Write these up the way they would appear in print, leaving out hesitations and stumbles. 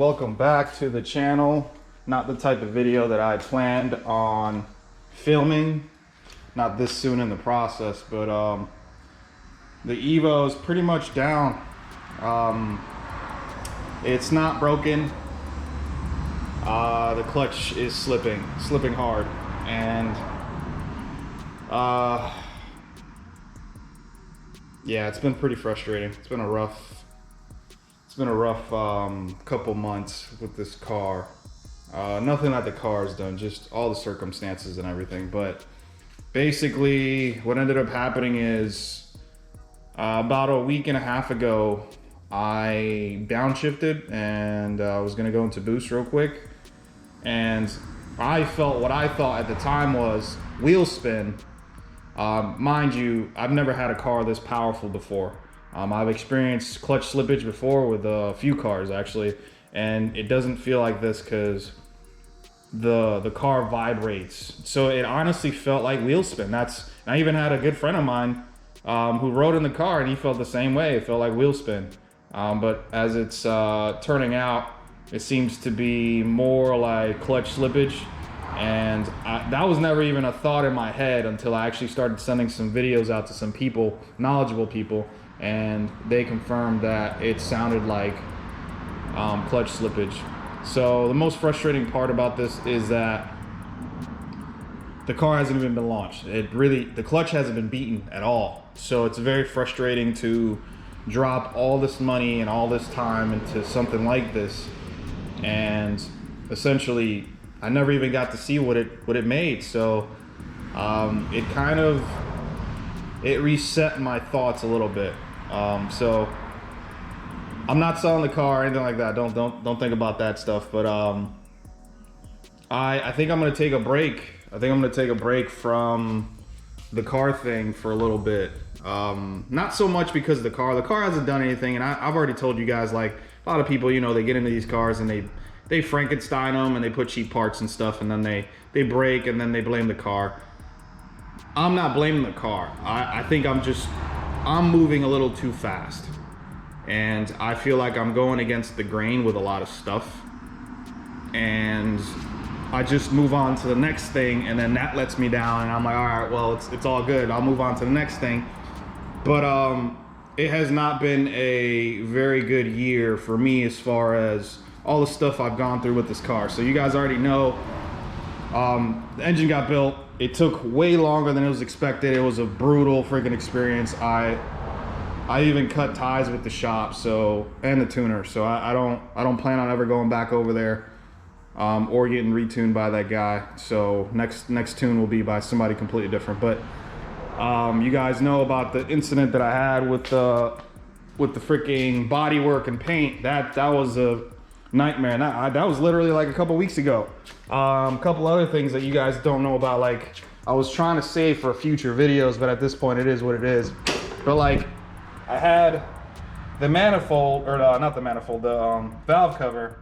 welcome back to the channel. Not the type of video that I planned on filming, not this soon in the process, but the Evo is pretty much down. It's not broken. The clutch is slipping hard, and yeah, it's been pretty frustrating. It's been a rough couple months with this car. Nothing that the car has done, just all the circumstances and everything. But basically what ended up happening is about a week and a half ago, I downshifted and I was gonna go into boost real quick. And I felt what I thought at the time was wheel spin. Mind you, I've never had a car this powerful before. I've experienced clutch slippage before with a few cars actually, and it doesn't feel like this because the car vibrates. So it honestly felt like wheel spin. I even had a good friend of mine who rode in the car and he felt the same way. It felt like wheel spin. But as it's turning out, it seems to be more like clutch slippage. And that was never even a thought in my head until I actually started sending some videos out to some people, knowledgeable people, and they confirmed that it sounded like clutch slippage. So the most frustrating part about this is that the car hasn't even been launched. The clutch hasn't been beaten at all. So it's very frustrating to drop all this money and all this time into something like this, and essentially I never even got to see what it made. So it reset my thoughts a little bit. So I'm not selling the car or anything like that. Don't think about that stuff. But I think I'm gonna take a break. I think I'm gonna take a break from the car thing for a little bit. Not so much because the car hasn't done anything, and I've already told you guys, like a lot of people, you know, they get into these cars and they Frankenstein them and they put cheap parts and stuff, and then they break and then they blame the car. I'm not blaming the car. I think I'm moving a little too fast, and I feel like I'm going against the grain with a lot of stuff, and I just move on to the next thing, and then that lets me down, and I'm like, all right, well, it's all good. I'll move on to the next thing. But it has not been a very good year for me as far as all the stuff I've gone through with this car. So you guys already know, the engine got built. It took way longer than it was expected. It was a brutal freaking experience. I even cut ties with the shop, and the tuner. So I don't plan on ever going back over there or getting retuned by that guy. So next tune will be by somebody completely different. But you guys know about the incident that I had with the freaking bodywork and paint. That was a nightmare. That was literally like a couple weeks ago. A couple other things that you guys don't know about, like I was trying to save for future videos, but at this point it is what it is. But like I had the manifold, or not the manifold, the valve cover.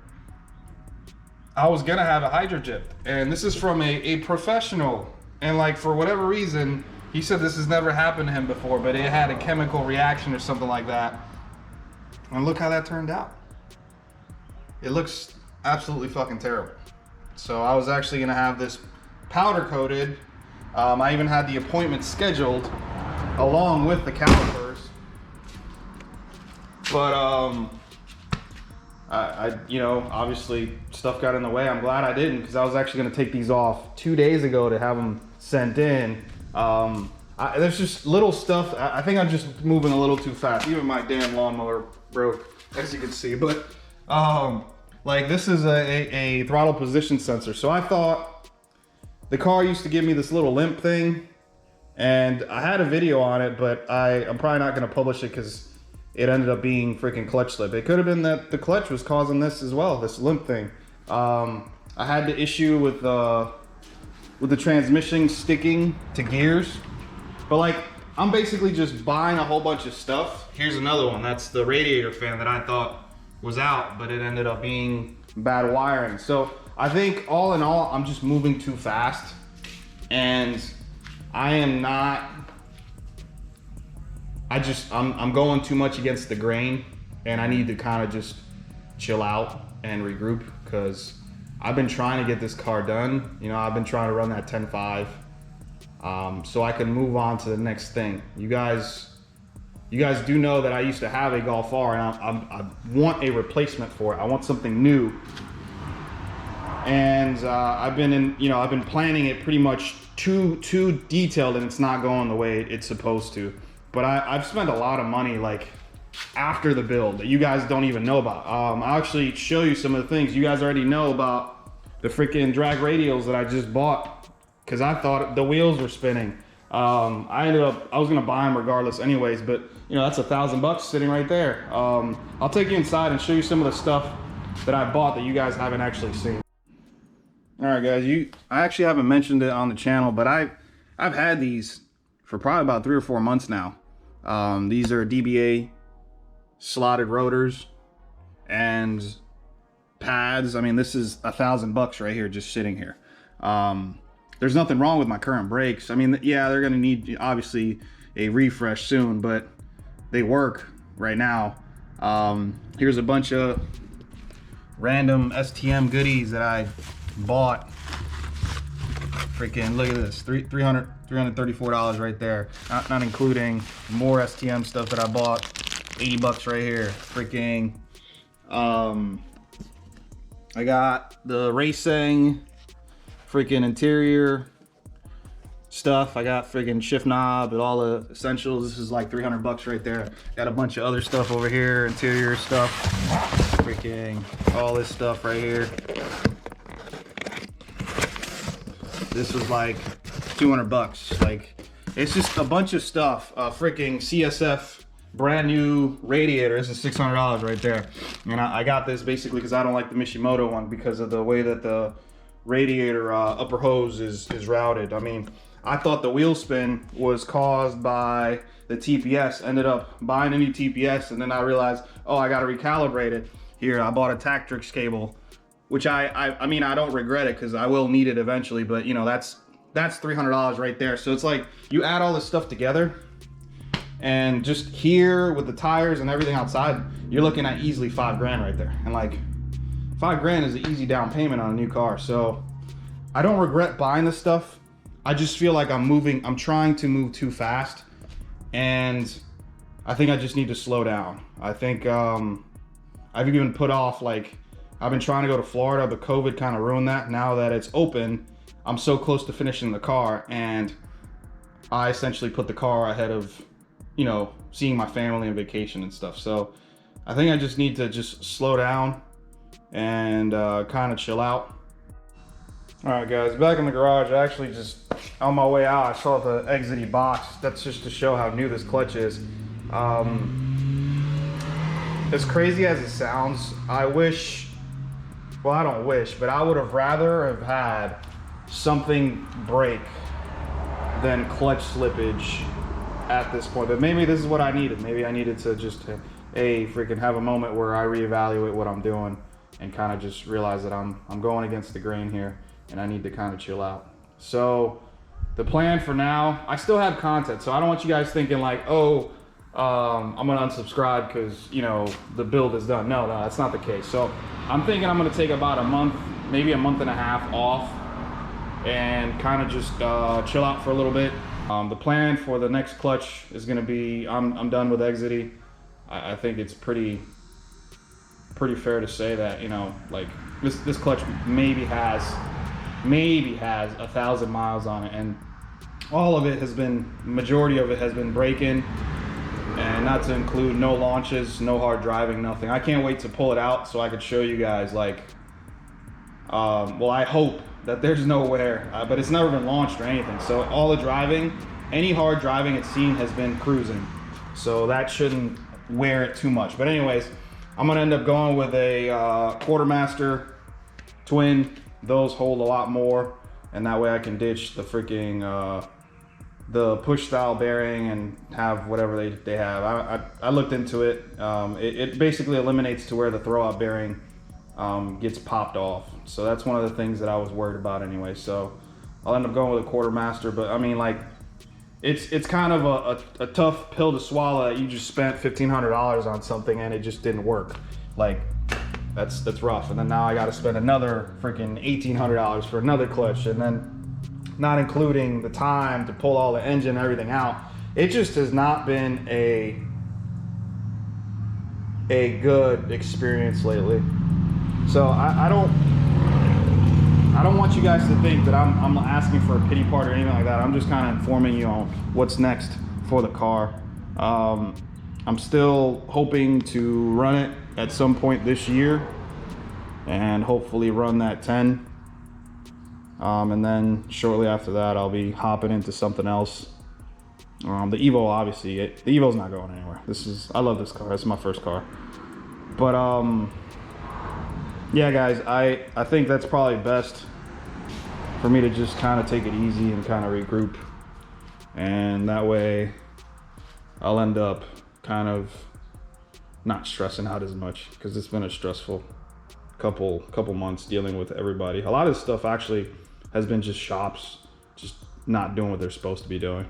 I was gonna have a hydroject, and this is from a professional, and like for whatever reason he said this has never happened to him before, but it had a chemical reaction or something like that. And look how that turned out. It looks absolutely fucking terrible. So I was actually gonna have this powder coated. I even had the appointment scheduled along with the calipers. But I you know, obviously stuff got in the way. I'm glad I didn't, because I was actually gonna take these off 2 days ago to have them sent in. There's just little stuff. I think I'm just moving a little too fast. Even my damn lawnmower broke, as you can see. But like this is a throttle position sensor. So I thought the car used to give me this little limp thing, and I had a video on it, but I'm probably not gonna publish it because it ended up being freaking clutch slip. It could have been that the clutch was causing this as well, this limp thing. I had the issue with the transmission sticking to gears, but like I'm basically just buying a whole bunch of stuff. Here's another one. That's the radiator fan that I thought was out, but it ended up being bad wiring. So I think all in all, I'm just moving too fast, and I'm going too much against the grain, and I need to kind of just chill out and regroup, because I've been trying to get this car done. You know, I've been trying to run that 10.5, so I can move on to the next thing. You guys do know that I used to have a Golf R, and I want a replacement for it. I want something new. And I've been planning it pretty much too detailed, and it's not going the way it's supposed to. But I've spent a lot of money, like, after the build that you guys don't even know about. I'll actually show you some of the things you guys already know about. The freaking drag radials that I just bought, because I thought the wheels were spinning. I was gonna buy them regardless anyways, but you know, that's $1,000 sitting right there. I'll take you inside and show you some of the stuff that I bought that you guys haven't actually seen. All right, guys, I actually haven't mentioned it on the channel, but I've had these for probably about 3 or 4 months now. These are DBA slotted rotors and pads. I mean, this is $1,000 right here, just sitting here. There's nothing wrong with my current brakes. I mean, yeah, they're gonna need obviously a refresh soon, but they work right now. Here's a bunch of random STM goodies that I bought. Freaking look at this, $334 right there, not including more STM stuff that I bought. $80 right here. Freaking I got the racing freaking interior stuff. I got freaking shift knob and all the essentials. This is like $300 right there. Got a bunch of other stuff over here, interior stuff, freaking all this stuff right here. This was like $200. Like, it's just a bunch of stuff. Freaking CSF brand new radiator. This is $600 right there. And I got this basically because I don't like the Mishimoto one because of the way that the radiator upper hose is routed. I mean, I thought the wheel spin was caused by the TPS. Ended up buying a new TPS, and then I realized, oh, I got to recalibrate it. Here, I bought a Tactrix cable, which I mean, I don't regret it because I will need it eventually, but you know, that's $300 right there. So it's like, you add all this stuff together, and just here with the tires and everything outside, you're looking at easily $5 grand right there. And like, $5 grand is an easy down payment on a new car. So I don't regret buying this stuff. I just feel like I'm trying to move too fast, and I think I just need to slow down. I think I've even put off, like, I've been trying to go to Florida, but COVID kind of ruined that. Now that it's open, I'm so close to finishing the car, and I essentially put the car ahead of, you know, seeing my family and vacation and stuff. So I think I just need to just slow down and kind of chill out. All right, guys, back in the garage. I actually just, on my way out, I saw the Exity box. That's just to show how new this clutch is. As crazy as it sounds, I wish, well, I don't wish, but I would have rather have had something break than clutch slippage at this point. But maybe this is what I needed. Maybe I needed to just freaking have a moment where I reevaluate what I'm doing and kind of just realize that I'm going against the grain here, and I need to kind of chill out. So the plan for now, I still have content, so I don't want you guys thinking like, oh, I'm gonna unsubscribe because, you know, the build is done. No, that's not the case. So I'm thinking I'm gonna take about a month, maybe a month and a half off, and kind of just chill out for a little bit. The plan for the next clutch is gonna be, I'm done with Exity. I think it's pretty fair to say that, you know, like this clutch maybe has 1,000 miles on it, and all of it has been, majority of it has been breaking, and not to include no launches, no hard driving, nothing. I can't wait to pull it out so I could show you guys, like, well, I hope that there's no wear, but it's never been launched or anything. So all the driving, any hard driving it's seen has been cruising. So that shouldn't wear it too much. But anyways, I'm gonna end up going with a Quartermaster twin. Those hold a lot more, and that way I can ditch the freaking the push style bearing and have whatever they have. I looked into it. It basically eliminates to where the throwout bearing gets popped off. So that's one of the things that I was worried about anyway. So I'll end up going with a Quartermaster. But I mean, like, it's kind of a tough pill to swallow that you just spent $1,500 on something and it just didn't work. Like, that's rough. And then now I got to spend another freaking $1,800 for another clutch, and then not including the time to pull all the engine and everything out. It just has not been a good experience lately. So I don't want you guys to think that I'm asking for a pity party or anything like that. I'm just kind of informing you on what's next for the car. I'm still hoping to run it at some point this year and hopefully run that 10. And then shortly after that, I'll be hopping into something else. The Evo, obviously, the Evo's not going anywhere. I love this car. It's my first car. But yeah, guys, I think that's probably best for me to just kind of take it easy and kind of regroup. And that way I'll end up kind of not stressing out as much, because it's been a stressful couple months dealing with everybody. A lot of this stuff actually has been just shops just not doing what they're supposed to be doing.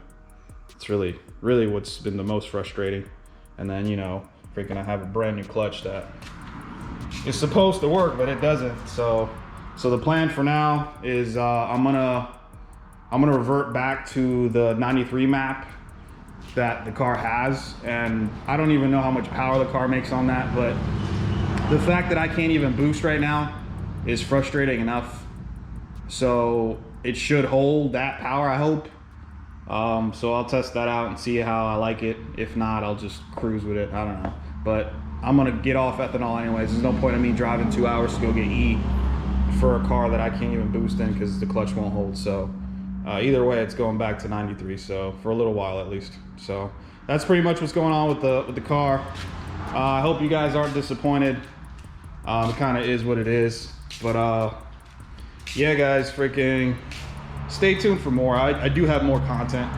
It's really what's been the most frustrating. And then, you know, freaking I have a brand new clutch that is supposed to work, but it doesn't. So the plan for now is I'm gonna revert back to the 93 map that the car has, and I don't even know how much power the car makes on that, but the fact that I can't even boost right now is frustrating enough. So it should hold that power, I hope. So I'll test that out and see how I like it. If not, I'll just cruise with it. I don't know. But I'm gonna get off ethanol anyways. There's no point in me driving 2 hours to go get E for a car that I can't even boost in because the clutch won't hold. So either way, it's going back to 93. So for a little while at least. So that's pretty much what's going on with the car. I hope you guys aren't disappointed. It kind of is what it is. But yeah, guys, freaking stay tuned for more. I do have more content.